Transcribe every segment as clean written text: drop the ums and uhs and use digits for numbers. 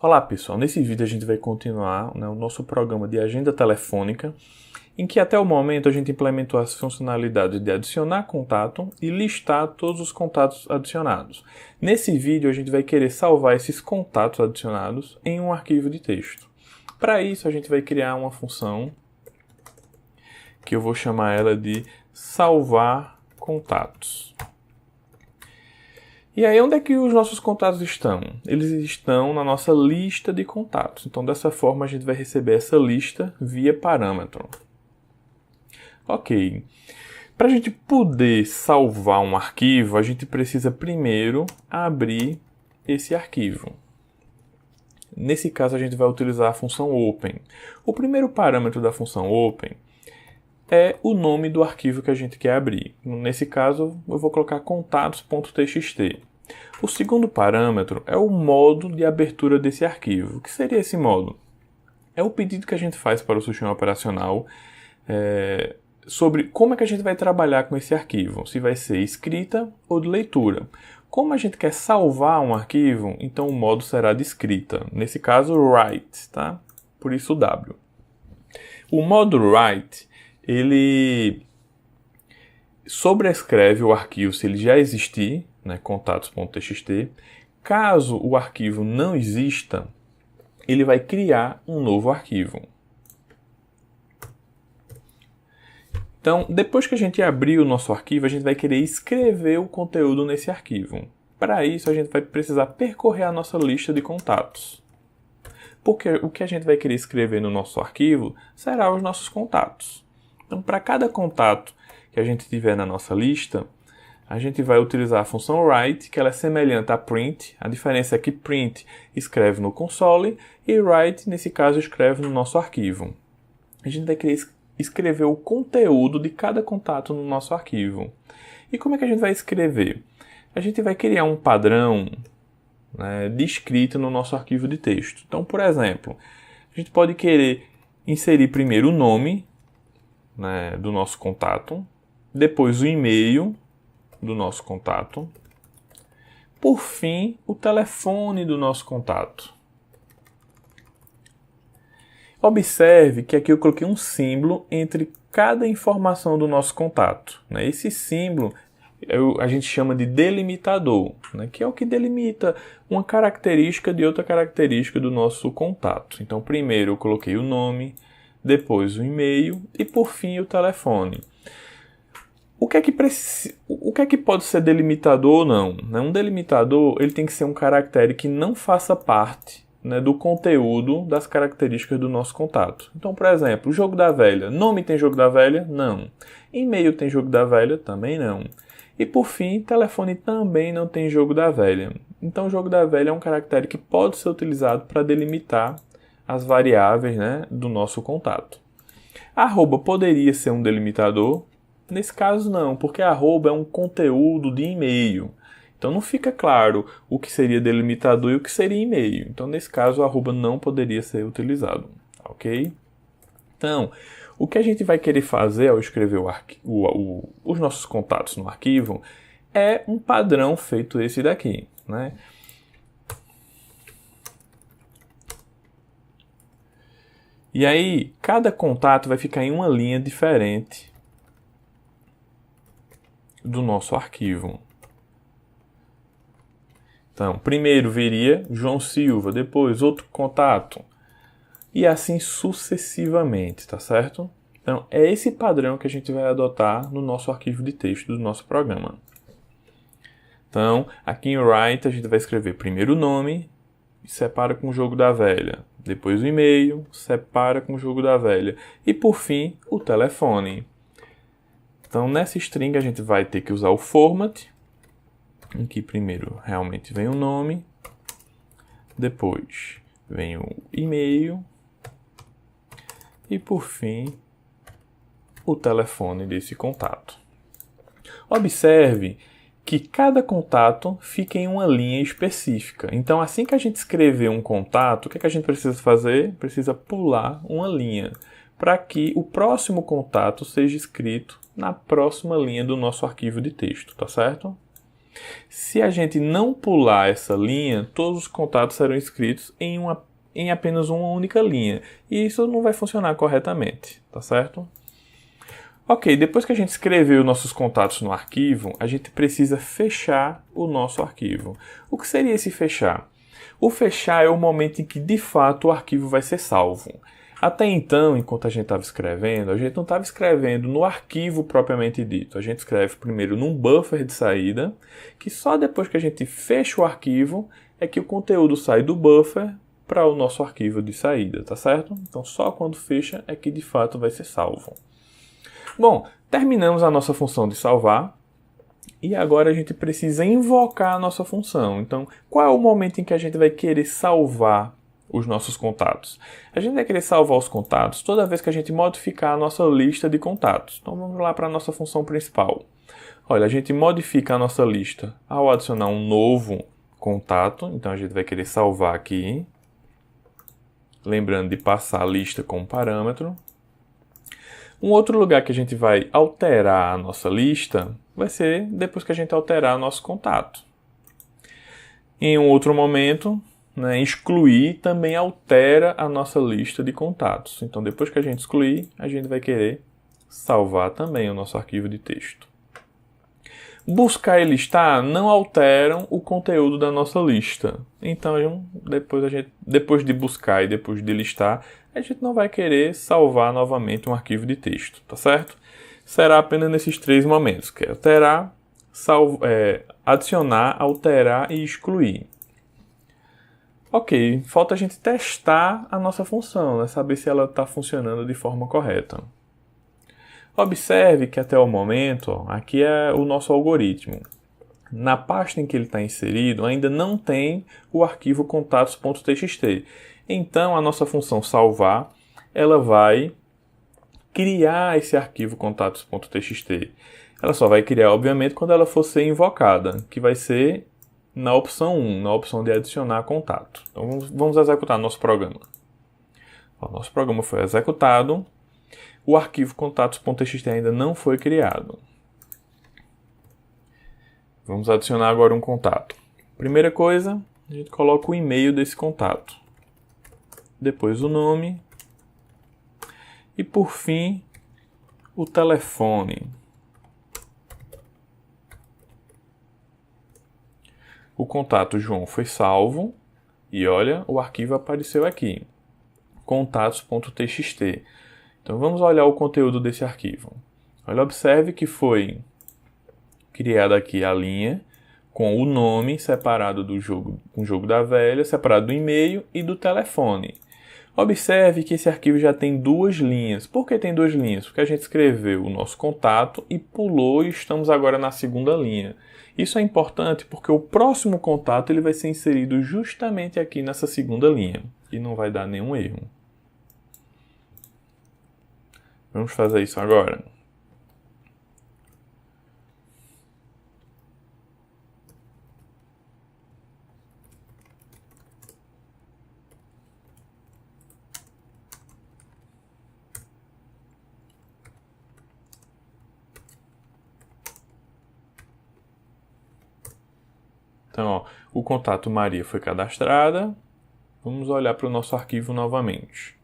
Olá pessoal, nesse vídeo a gente vai continuar o nosso programa de agenda telefônica, em que até o momento a gente implementou as funcionalidades de adicionar contato e listar todos os contatos adicionados. Nesse vídeo a gente vai querer salvar esses contatos adicionados em um arquivo de texto. Para isso a gente vai criar uma função que eu vou chamar ela de salvar contatos. E aí, onde é que os nossos contatos estão? Eles estão na nossa lista de contatos. Então, dessa forma, a gente vai receber essa lista via parâmetro. Ok. Para a gente poder salvar um arquivo, a gente precisa primeiro abrir esse arquivo. Nesse caso, a gente vai utilizar a função open. O primeiro parâmetro da função open é o nome do arquivo que a gente quer abrir. Nesse caso, eu vou colocar contatos.txt. O segundo parâmetro é o modo de abertura desse arquivo. O que seria esse modo? É o pedido que a gente faz para o sistema operacional sobre como é que a gente vai trabalhar com esse arquivo. Se vai ser escrita ou de leitura. Como a gente quer salvar um arquivo, então o modo será de escrita. Nesse caso, write, tá? Por isso o W. O modo write ele sobrescreve o arquivo se ele já existir, né, contatos.txt. Caso o arquivo não exista, ele vai criar um novo arquivo. Então, depois que a gente abrir o nosso arquivo, a gente vai querer escrever o conteúdo nesse arquivo. Para isso, a gente vai precisar percorrer a nossa lista de contatos. Porque o que a gente vai querer escrever no nosso arquivo será os nossos contatos. Então, para cada contato que a gente tiver na nossa lista, a gente vai utilizar a função write, que ela é semelhante a print. A diferença é que print escreve no console e write, nesse caso, escreve no nosso arquivo. A gente vai querer escrever o conteúdo de cada contato no nosso arquivo. E como é que a gente vai escrever? A gente vai criar um padrão, né, de escrita no nosso arquivo de texto. Então, por exemplo, a gente pode querer inserir primeiro o nome, né, do nosso contato, depois o e-mail do nosso contato, por fim, o telefone do nosso contato. Observe que aqui eu coloquei um símbolo entre cada informação do nosso contato, né? Esse símbolo a gente chama de delimitador, né? Que é o que delimita uma característica de outra característica do nosso contato. Então, primeiro eu coloquei o nome, depois o e-mail e, por fim, o telefone. O que é que pode ser delimitador ou não? Um delimitador ele tem que ser um caractere que não faça parte, né, do conteúdo das características do nosso contato. Então, por exemplo, o jogo da velha. Nome tem jogo da velha? Não. E-mail tem jogo da velha? Também não. E, por fim, telefone também não tem jogo da velha. Então, o jogo da velha é um caractere que pode ser utilizado para delimitar as variáveis, né, do nosso contato. Arroba poderia ser um delimitador? Nesse caso não, porque arroba é um conteúdo de e-mail. Então não fica claro o que seria delimitador e o que seria e-mail. Então nesse caso o arroba não poderia ser utilizado, ok? Então, o que a gente vai querer fazer ao escrever os nossos contatos no arquivo é um padrão feito esse daqui, né? E aí, cada contato vai ficar em uma linha diferente do nosso arquivo. Então, primeiro viria João Silva, depois outro contato, e assim sucessivamente, tá certo? Então, é esse padrão que a gente vai adotar no nosso arquivo de texto do nosso programa. Então, aqui em write a gente vai escrever primeiro o nome, separa com o jogo da velha, depois o e-mail, separa com o jogo da velha, e por fim, o telefone. Então, nessa string a gente vai ter que usar o format, em que primeiro realmente vem o nome, depois vem o e-mail e, por fim, o telefone desse contato. Observe que cada contato fica em uma linha específica. Então, assim que a gente escrever um contato, o que a gente precisa fazer? Precisa pular uma linha para que o próximo contato seja escrito na próxima linha do nosso arquivo de texto, tá certo? Se a gente não pular essa linha, todos os contatos serão escritos em apenas uma única linha. E isso não vai funcionar corretamente, tá certo? Ok, depois que a gente escreveu nossos contatos no arquivo, a gente precisa fechar o nosso arquivo. O que seria esse fechar? O fechar é o momento em que, de fato, o arquivo vai ser salvo. Até então, enquanto a gente estava escrevendo, a gente não estava escrevendo no arquivo propriamente dito. A gente escreve primeiro num buffer de saída, que só depois que a gente fecha o arquivo é que o conteúdo sai do buffer para o nosso arquivo de saída, tá certo? Então, só quando fecha é que, de fato, vai ser salvo. Bom, terminamos a nossa função de salvar e agora a gente precisa invocar a nossa função. Então, qual é o momento em que a gente vai querer salvar os nossos contatos? A gente vai querer salvar os contatos toda vez que a gente modificar a nossa lista de contatos. Então, vamos lá para a nossa função principal. Olha, a gente modifica a nossa lista ao adicionar um novo contato. Então, a gente vai querer salvar aqui. Lembrando de passar a lista como parâmetro. Um outro lugar que a gente vai alterar a nossa lista vai ser depois que a gente alterar nosso contato. Em um outro momento, excluir também altera a nossa lista de contatos. Então, depois que a gente excluir, a gente vai querer salvar também o nosso arquivo de texto. Buscar e listar não alteram o conteúdo da nossa lista. Então, depois de buscar e depois de listar, a gente não vai querer salvar novamente um arquivo de texto, tá certo? Será apenas nesses três momentos, que é alterar, adicionar, alterar e excluir. Ok, falta a gente testar a nossa função, saber se ela está funcionando de forma correta. Observe que até o momento, aqui é o nosso algoritmo. Na pasta em que ele está inserido, ainda não tem o arquivo contatos.txt. Então, a nossa função salvar, ela vai criar esse arquivo contatos.txt. Ela só vai criar, obviamente, quando ela for ser invocada, que vai ser na opção 1, na opção de adicionar contato. Então, vamos executar nosso programa. Nosso programa foi executado. O arquivo contatos.txt ainda não foi criado. Vamos adicionar agora um contato. Primeira coisa, a gente coloca o e-mail desse contato. Depois o nome. E por fim, o telefone. O contato João foi salvo. E olha, o arquivo apareceu aqui. Contatos.txt. Então vamos olhar o conteúdo desse arquivo. Olha, observe que foi criada aqui a linha com o nome separado do jogo, com o jogo da velha, separado do e-mail e do telefone. Observe que esse arquivo já tem duas linhas. Por que tem duas linhas? Porque a gente escreveu o nosso contato e pulou e estamos agora na segunda linha. Isso é importante porque o próximo contato ele vai ser inserido justamente aqui nessa segunda linha e não vai dar nenhum erro. Vamos fazer isso agora. Então, ó, o contato Maria foi cadastrada. Vamos olhar para o nosso arquivo novamente.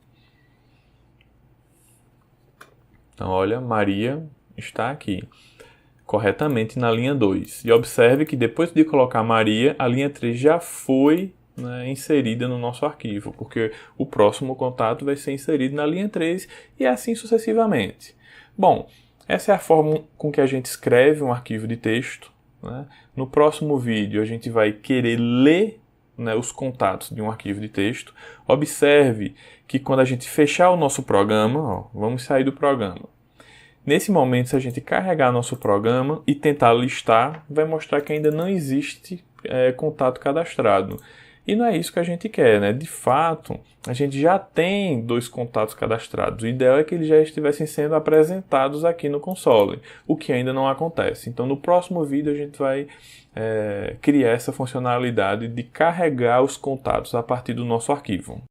Então, olha, Maria está aqui, corretamente na linha 2. E observe que depois de colocar Maria, a linha 3 já foi inserida no nosso arquivo, porque o próximo contato vai ser inserido na linha 3 e assim sucessivamente. Bom, essa é a forma com que a gente escreve um arquivo de texto. No próximo vídeo, a gente vai querer ler os contatos de um arquivo de texto. Observe que quando a gente fechar o nosso programa, vamos sair do programa. Nesse momento, se a gente carregar nosso programa e tentar listar, vai mostrar que ainda não existe contato cadastrado. E não é isso que a gente quer, De fato, a gente já tem 2 contatos cadastrados. O ideal é que eles já estivessem sendo apresentados aqui no console, o que ainda não acontece. Então, no próximo vídeo, a gente vai criar essa funcionalidade de carregar os contatos a partir do nosso arquivo.